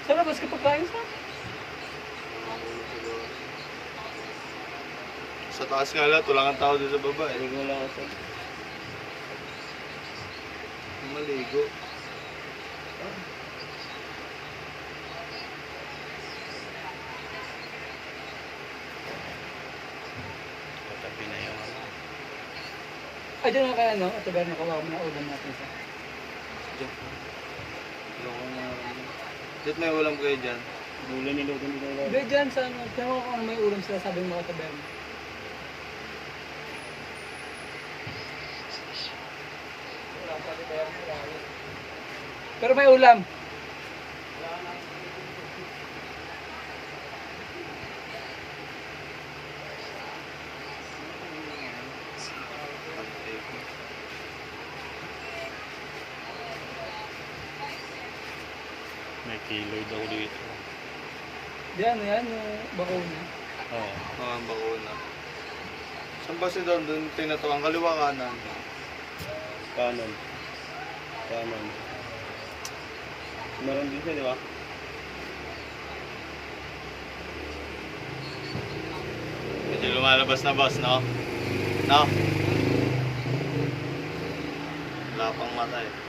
Sa labas ka pagkain sa? Sa taas nga lahat, wala kang tao doon sa baba eh. Maligo lang ako sir. Maligo. Katabi na yung ano. Ay, dyan na kaya ano? At tagal nakawa mo na ulam natin sa. Diyan. Loko na. Dito may ulam kayo dyan. Ulo niluto nila lang. Hindi, dyan sa ano. Tiyan mo kung ano may ulam sila sabi ng mga taberna. Pero may ulam. May kiloy daw dito. Diyan, yan, yung bakuna. Oo. Mga bakuna. Saan ba si Don? Doon tinatawang kaliwa kanan. Kanan. Kanan. Meron din siya, di ba? Medyo lumalabas na boss, no? No? Wala pang mata eh.